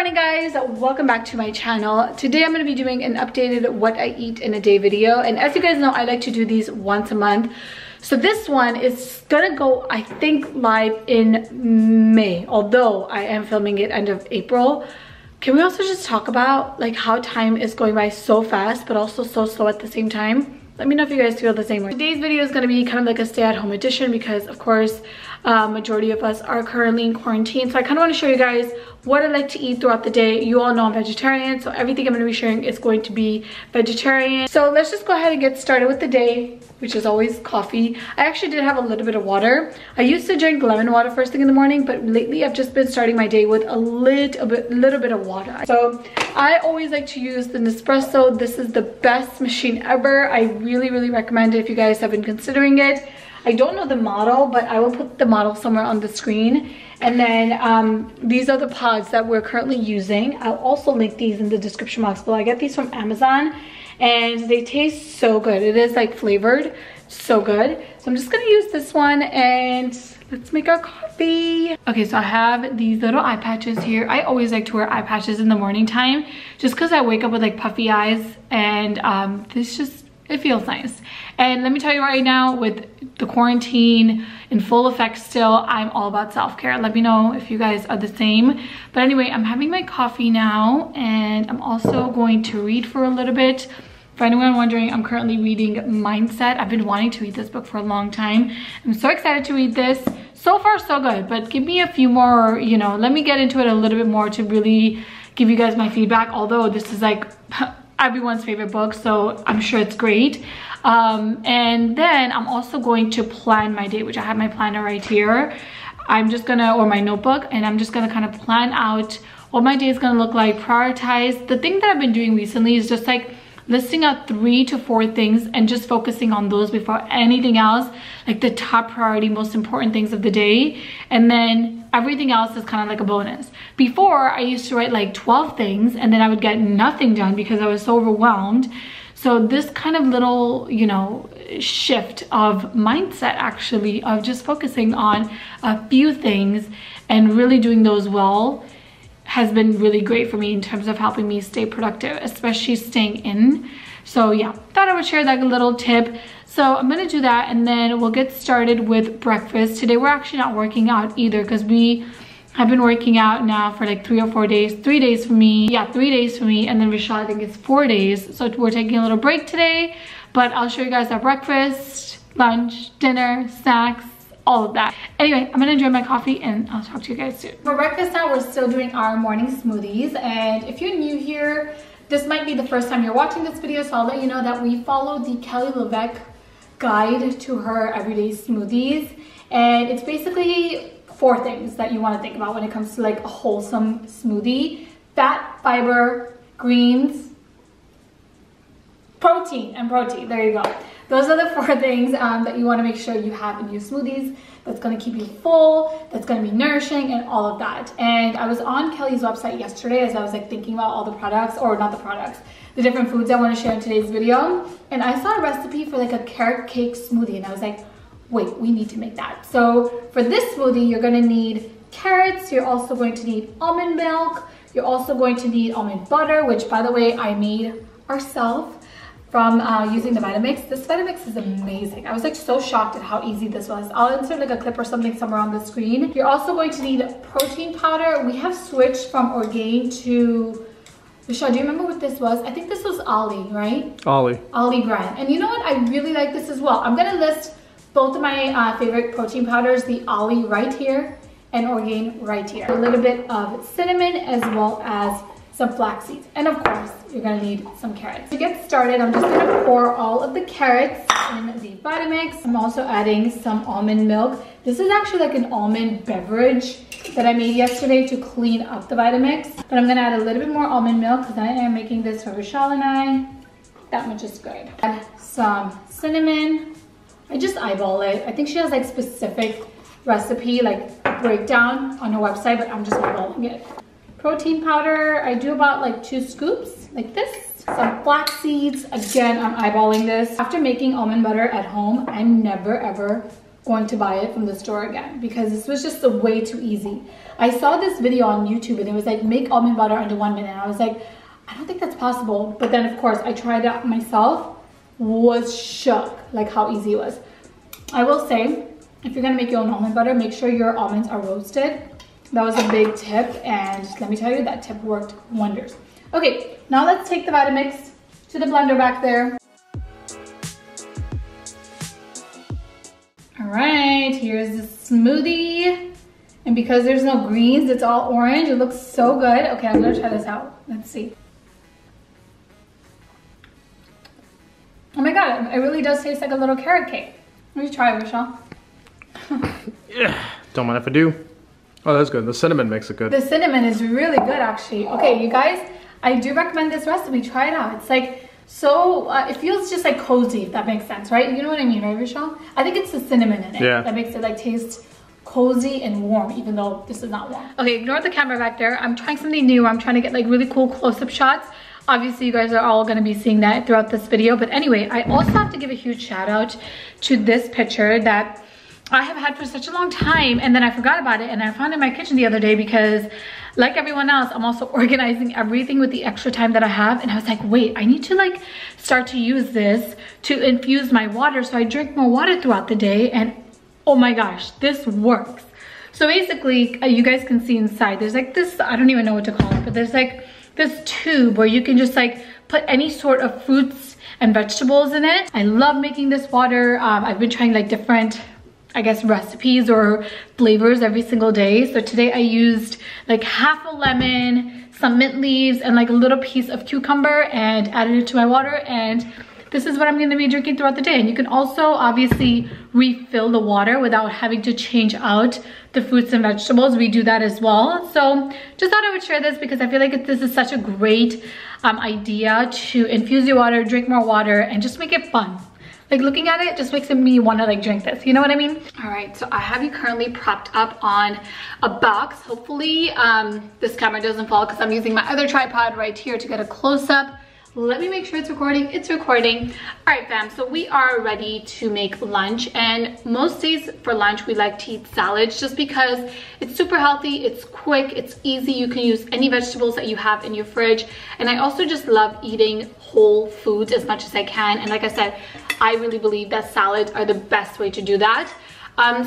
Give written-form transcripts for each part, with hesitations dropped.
morning guys, welcome back to my channel. Today I'm going to be doing an updated what I eat in a day video, and as you guys know, I like to do these once a month. So this one is gonna go, I think, live in May, although I am filming it end of April. Can we also just talk about like how time is going by so fast but also so slow at the same time? Let me know if you guys feel the same way. Today's video is going to be kind of like a stay-at-home edition because, of course, majority of us are currently in quarantine. So I kind of want to show you guys what I like to eat throughout the day. You all know I'm vegetarian, so everything I'm going to be sharing is going to be vegetarian. So let's just go ahead and get started with the day, which is always coffee. I actually did have a little bit of water. I used to drink lemon water first thing in the morning, but lately I've just been starting my day with a little bit of water. So I always like to use the Nespresso. This is the best machine ever. I really recommend it if you guys have been considering it. I don't know the model, but I will put the model somewhere on the screen. And then these are the pods that we're currently using. I'll also link these in the description box below. I get these from Amazon and they taste so good. It is like flavored, so good. So I'm just gonna use this one and let's make our coffee. Okay, so I have these little eye patches here. I always like to wear eye patches in the morning time just because I wake up with like puffy eyes, and it feels nice. And let me tell you right now, with the quarantine in full effect still, I'm all about self-care. Let me know if you guys are the same. But anyway, I'm having my coffee now, and I'm also going to read for a little bit. For anyone wondering, I'm currently reading Mindset. I've been wanting to read this book for a long time. I'm so excited to read this. So far, so good, but give me a few more, let me get into it a little bit more to really give you guys my feedback. Although this is like everyone's favorite book, so I'm sure it's great. And then I'm also going to plan my day, which I have my planner right here. Or my notebook, and I'm just gonna kind of plan out what my day is gonna look like, prioritize. The thing that I've been doing recently is just like listing out 3 to 4 things and just focusing on those before anything else, like the top priority, most important things of the day. And then everything else is kind of like a bonus. Before, I used to write like 12 things and then I would get nothing done because I was so overwhelmed. So this kind of little, shift of mindset, actually, of just focusing on a few things and really doing those well, has been really great for me in terms of helping me stay productive, especially staying in. So yeah, thought I would share that little tip. So I'm gonna do that, and then we'll get started with breakfast. Today we're actually not working out either because we have been working out now for like 3 or 4 days. 3 days for me. Yeah, 3 days for me, and then Vishal, I think it's 4 days. So we're taking a little break today, but I'll show you guys our breakfast, lunch, dinner, snacks, all of that. Anyway, I'm gonna enjoy my coffee and I'll talk to you guys soon. For breakfast now, we're still doing our morning smoothies, and if you're new here, this might be the first time you're watching this video, so I'll let you know that we follow the Kelly LeVeque guide to her everyday smoothies, and it's basically 4 things that you want to think about when it comes to like a wholesome smoothie: fat, fiber, greens, protein. There you go. Those are the 4 things that you want to make sure you have in your smoothies that's going to keep you full, that's going to be nourishing, and all of that. And I was on Kelly's website yesterday as I was like thinking about all the products, or not the products, the different foods I want to share in today's video. And I saw a recipe for like a carrot cake smoothie, and I was like, wait, we need to make that. So for this smoothie, you're going to need carrots. You're also going to need almond milk. You're also going to need almond butter, which, by the way, I made ourselves from using the Vitamix. This Vitamix is amazing. I was like so shocked at how easy this was. I'll insert like a clip or something somewhere on the screen. You're also going to need protein powder. We have switched from Orgain to, Vishal, do you remember what this was? I think this was Olly, right? Olly brand. And you know what? I really like this as well. I'm gonna list both of my favorite protein powders, the Olly right here and Orgain right here. A little bit of cinnamon as well as some flax seeds, and of course you're gonna need some carrots. To get started, I'm just gonna pour all of the carrots in the Vitamix. I'm also adding some almond milk. This is actually like an almond beverage that I made yesterday to clean up the Vitamix, but I'm gonna add a little bit more almond milk because I am making this for Vishal and I. That much is good. Add some cinnamon. I just eyeball it. I think she has like specific recipe, like breakdown on her website, but I'm just eyeballing it. Protein powder, I do about like 2 scoops, like this. Some flax seeds, again, I'm eyeballing this. After making almond butter at home, I never ever going to buy it from the store again, because this was just way too easy. I saw this video on YouTube and it was like, make almond butter under 1 minute. And I was like, I don't think that's possible. But then of course I tried it myself, was shook like how easy it was. I will say, if you're gonna make your own almond butter, make sure your almonds are roasted. That was a big tip, and let me tell you, that tip worked wonders. Okay, now let's take the Vitamix to the blender back there. All right, here's the smoothie. And because there's no greens, it's all orange. It looks so good. Okay, I'm gonna try this out. Let's see. Oh my God, it really does taste like a little carrot cake. Let me try it, Rochelle. Yeah, don't mind if I do. Oh, that's good. The cinnamon makes it good. The cinnamon is really good, actually. Okay, you guys, I do recommend this recipe. Try it out. It's like so, it feels just like cozy, if that makes sense, right? You know what I mean, right, Rochelle? I think it's the cinnamon in it that makes it like taste cozy and warm, even though this is not warm. Okay, ignore the camera back there. I'm trying something new. I'm trying to get like really cool close-up shots. Obviously, you guys are all going to be seeing that throughout this video. But anyway, I also have to give a huge shout out to this picture that I have had for such a long time, and then I forgot about it, and I found it in my kitchen the other day because, like everyone else, I'm also organizing everything with the extra time that I have. And I was like, wait, I need to like start to use this to infuse my water so I drink more water throughout the day. And oh my gosh, this works. So basically, you guys can see inside, there's like this, I don't even know what to call it, but there's like this tube where you can just like put any sort of fruits and vegetables in it. I love making this water. I've been trying like different, I guess, recipes or flavors every single day. So today I used like half a lemon, some mint leaves, and like a little piece of cucumber, and added it to my water. And this is what I'm going to be drinking throughout the day. And you can also obviously refill the water without having to change out the fruits and vegetables. We do that as well. So just thought I would share this because I feel like this is such a great idea to infuse your water, drink more water, and just make it fun. Like looking at it just makes me want to like drink this, you know what I mean? All right, so I have you currently propped up on a box. Hopefully this camera doesn't fall because I'm using my other tripod right here to get a close-up. Let me make sure it's recording. It's recording. All right, fam, so we are ready to make lunch, and most days for lunch we like to eat salads just because it's super healthy, it's quick, it's easy. You can use any vegetables that you have in your fridge, and I also just love eating whole foods as much as I can. And like I said, I really believe that salads are the best way to do that.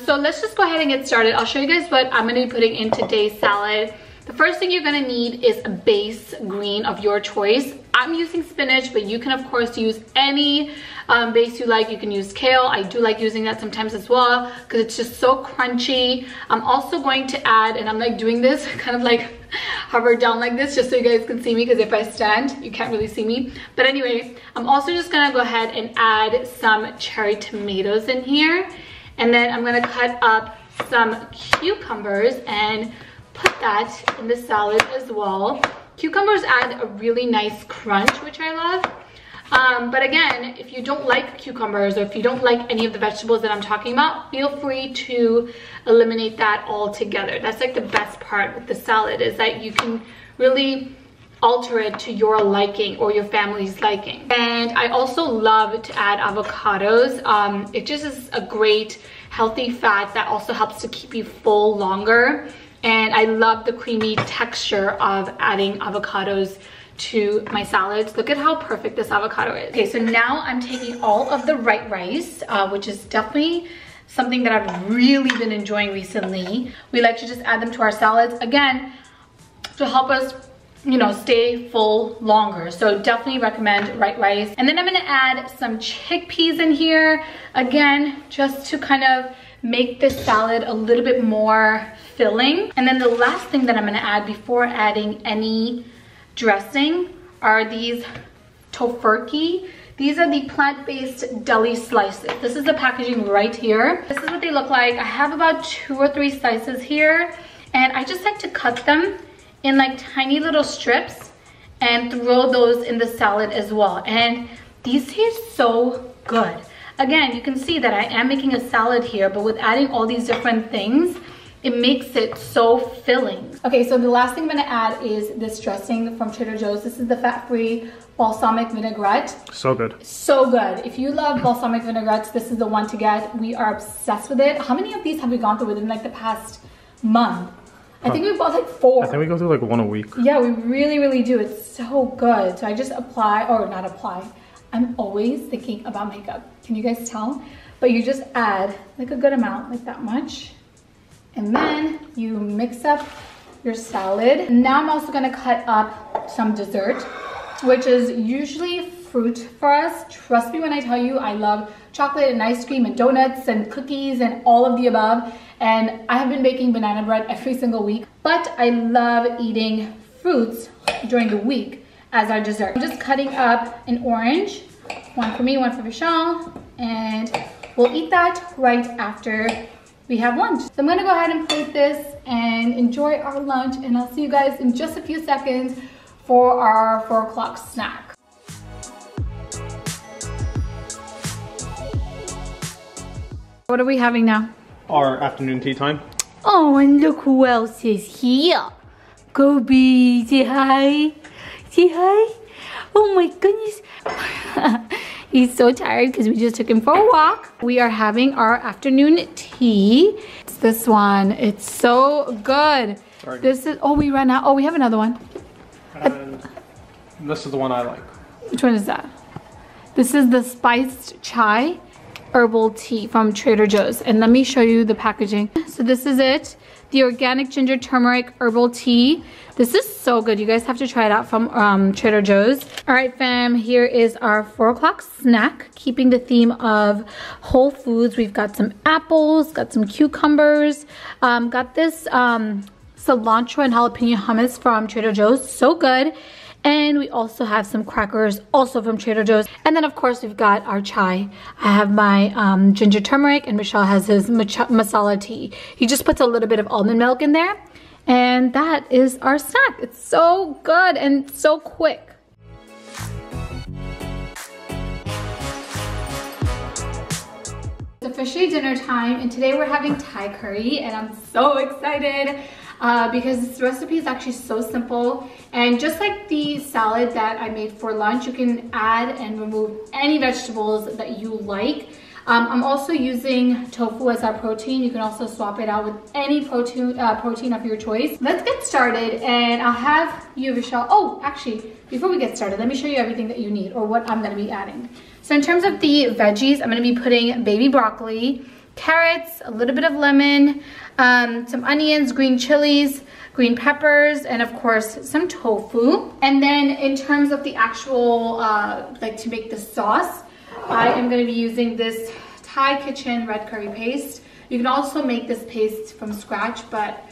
So let's just go ahead and get started. I'll show you guys what I'm going to be putting in today's salad. The first thing you're going to need is a base green of your choice. I'm using spinach, but you can of course use any base you like. You can use kale. I do like using that sometimes as well because it's just so crunchy. I'm also going to add, and I'm like doing this kind of like hover down like this just so you guys can see me, because if I stand you can't really see me. But anyway, I'm also just gonna go ahead and add some cherry tomatoes in here, and then I'm gonna cut up some cucumbers and put that in the salad as well. Cucumbers add a really nice crunch, which I love. But again, if you don't like cucumbers, or if you don't like any of the vegetables that I'm talking about, feel free to eliminate that altogether. That's like the best part with the salad, is that you can really alter it to your liking or your family's liking. And I also love to add avocados. It just is a great healthy fat that also helps to keep you full longer. And I love the creamy texture of adding avocados to my salads. Look at how perfect this avocado is. Okay, so now I'm taking all of the white rice, which is definitely something that I've really been enjoying recently. We like to just add them to our salads, again, to help us, you know, stay full longer. So definitely recommend white rice. And then I'm gonna add some chickpeas in here, again, just to kind of make this salad a little bit more filling. And then the last thing that I'm gonna add before adding any dressing are these tofurkey. These are the plant-based deli slices. This is the packaging right here. This is what they look like. I have about 2 or 3 slices here, and I just like to cut them in like tiny little strips and throw those in the salad as well. And these taste so good. Again, you can see that I am making a salad here, but with adding all these different things, it makes it so filling. Okay, so the last thing I'm gonna add is this dressing from Trader Joe's. This is the fat-free balsamic vinaigrette. So good. So good. If you love balsamic vinaigrettes, this is the one to get. We are obsessed with it. How many of these have we gone through within like the past month? I think we bought like 4. I think we go through like 1 a week. Yeah, we really do. It's so good. So I just apply, or not apply. I'm always thinking about makeup. Can you guys tell? But you just add like a good amount, like that much. And then you mix up your salad. Now I'm also gonna cut up some dessert, which is usually fruit for us. Trust me when I tell you, I love chocolate and ice cream and donuts and cookies and all of the above. And I have been baking banana bread every single week, but I love eating fruits during the week as our dessert. I'm just cutting up an orange, one for me, one for Vishal, and we'll eat that right after we have lunch. So I'm gonna go ahead and plate this and enjoy our lunch, and I'll see you guys in just a few seconds for our 4 o'clock snack. What are we having now? Our afternoon tea time. Oh, and look who else is here. Kobe, say hi. Say hi. Oh my goodness. He's so tired because we just took him for a walk. We are having our afternoon tea. It's this one. It's so good. Sorry. This is, oh, we ran out. Oh, we have another one. And this is the one I like. Which one is that? This is the spiced chai herbal tea from Trader Joe's, and let me show you the packaging. So this is it, the organic ginger turmeric herbal tea. This is so good. You guys have to try it out from Trader Joe's. All right, fam, here is our 4 o'clock snack, keeping the theme of whole foods. We've got some apples, got some cucumbers, got this cilantro and jalapeno hummus from Trader Joe's, so good. And we also have some crackers, also from Trader Joe's. And then, of course, we've got our chai. I have my ginger turmeric, and Michelle has his masala tea. He just puts a little bit of almond milk in there. And that is our snack. It's so good and so quick. It's officially dinner time, and today we're having Thai curry, and I'm so excited. Because this recipe is actually so simple, and just like the salad that I made for lunch, you can add and remove any vegetables that you like. I'm also using tofu as our protein. You can also swap it out with any protein of your choice. Let's get started, and I'll have you, Vishal. Oh, actually, before we get started, let me show you everything that you need, or what I'm gonna be adding. So in terms of the veggies, I'm gonna be putting baby broccoli, carrots, a little bit of lemon, some onions, green chilies, green peppers, and of course some tofu. And then in terms of the actual, like to make the sauce, I am going to be using this Thai Kitchen red curry paste. You can also make this paste from scratch, but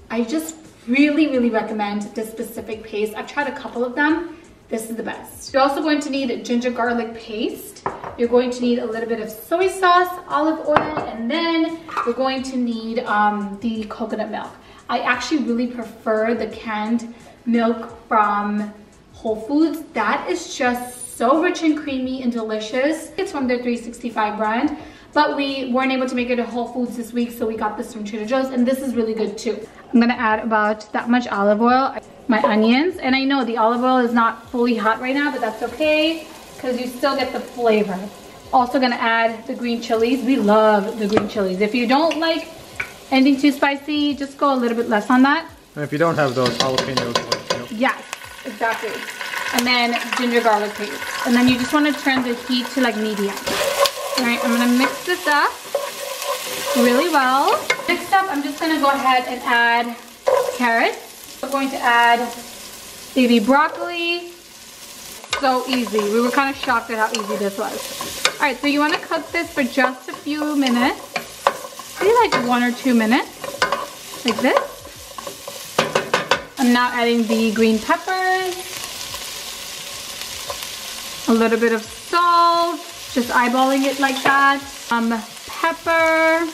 I just really recommend this specific paste. I've tried a couple of them. This is the best. You're also going to need ginger garlic paste. You're going to need a little bit of soy sauce, olive oil, and then you're going to need the coconut milk. I actually really prefer the canned milk from Whole Foods. That is just so rich and creamy and delicious. It's from their 365 brand, but we weren't able to make it at Whole Foods this week, so we got this from Trader Joe's, and this is really good too. I'm gonna add about that much olive oil, my onions, and I know the olive oil is not fully hot right now, but that's okay because you still get the flavor. Also gonna add the green chilies. We love the green chilies. If you don't like anything too spicy, just go a little bit less on that. And if you don't have those jalapenos, like, yes, exactly. And then ginger garlic paste. And then you just want to turn the heat to like medium. All right, I'm gonna mix this up really well. Next up, I'm just gonna go ahead and add carrots. We're going to add baby broccoli. So easy. We were kind of shocked at how easy this was. All right, so you want to cook this for just a few minutes. Maybe like 1 or 2 minutes, like this. I'm now adding the green peppers, a little bit of salt, just eyeballing it like that. Pepper,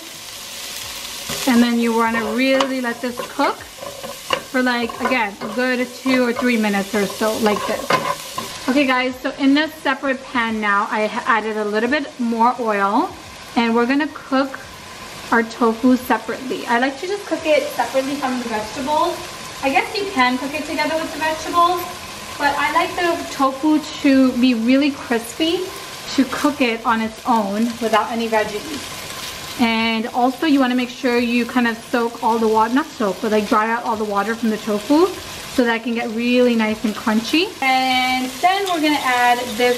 and then you want to really let this cook for like, again, a good 2 or 3 minutes or so, like this. Okay guys, so in a separate pan now, I added a little bit more oil, and we're gonna cook our tofu separately. I like to just cook it separately from the vegetables. I guess you can cook it together with the vegetables, but I like the tofu to be really crispy, to cook it on its own without any veggies. And also you want to make sure you kind of soak all the water, not soak, but like dry out all the water from the tofu so that it can get really nice and crunchy. And then we're gonna add this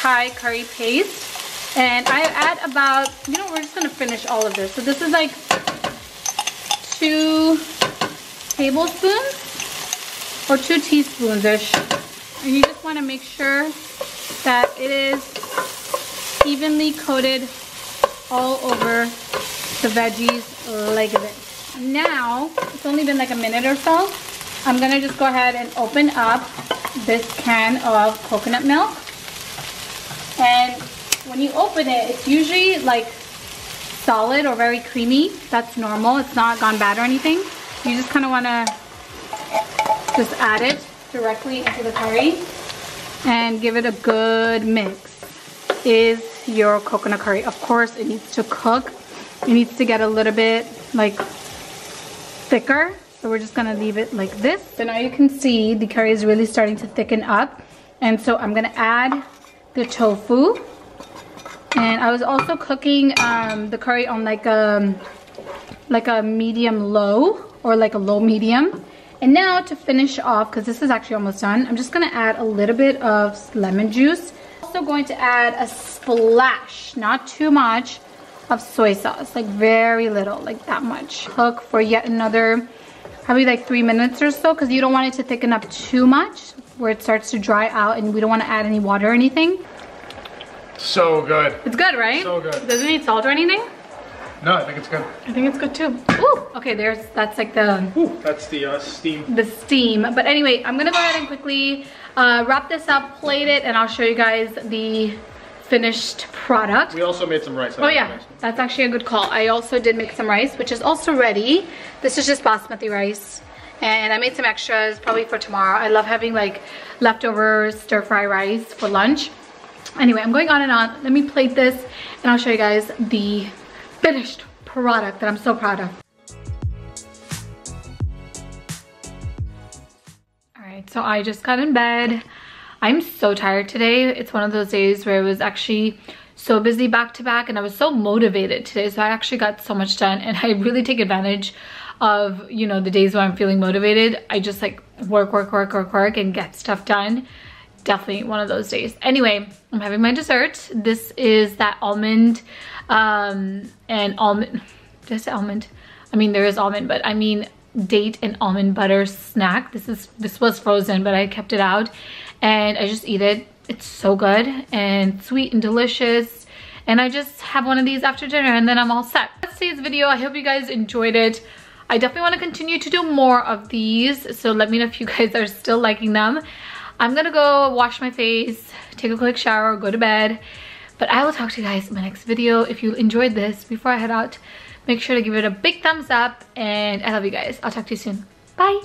Thai curry paste. And I add about, you know, we're just gonna finish all of this. So this is like 2 tablespoons or 2 teaspoons-ish. And you just want to make sure that it is evenly coated all over the veggies like this. Now, it's only been like a minute or so. I'm gonna just go ahead and open up this can of coconut milk. And when you open it, it's usually like solid or very creamy. That's normal. It's not gone bad or anything. You just kind of want to just add it directly into the curry and give it a good mix. Is your coconut curry. Of course, it needs to cook. It needs to get a little bit like thicker. So we're just gonna leave it like this. So now you can see the curry is really starting to thicken up. And so I'm gonna add the tofu. And I was also cooking the curry on like a medium low or like a low medium. And now to finish off, because this is actually almost done, I'm just gonna add a little bit of lemon juice. Also going to add a splash, not too much, of soy sauce, like very little, like that much. Cook for yet another, probably like 3 minutes or so, because you don't want it to thicken up too much where it starts to dry out, and we don't want to add any water or anything. So good. It's good, right? So good. Doesn't it need salt or anything? No, I think it's good. I think it's good too. Ooh, okay, that's like the... Ooh, that's the steam. The steam. But anyway, I'm gonna go ahead and quickly wrap this up, plate it, and I'll show you guys the finished product. We also made some rice. Oh yeah, that's actually a good call. I also did make some rice, which is also ready. This is just basmati rice. And I made some extras, probably for tomorrow. I love having like leftover stir-fry rice for lunch. Anyway, I'm going on and on. Let me plate this, and I'll show you guys the finished product that I'm so proud of. Alright, so I just got in bed. I'm so tired today. It's one of those days where it was actually so busy back to back, and I was so motivated today. So I actually got so much done, and I really take advantage of, you know, the days when I'm feeling motivated. I just like work and get stuff done. Definitely one of those days. Anyway, I'm having my dessert. This is that almond and almond, did I say almond? I mean, there is almond, but I mean date and almond butter snack. This was frozen, but I kept it out, and I just eat it. It's so good and sweet and delicious, and I just have one of these after dinner, and then I'm all set. That's today's video. I hope you guys enjoyed it. I definitely want to continue to do more of these, so let me know if you guys are still liking them. I'm gonna go wash my face, take a quick shower, go to bed, but I will talk to you guys in my next video. If you enjoyed this, before I head out, make sure to give it a big thumbs up, and I love you guys. I'll talk to you soon. Bye.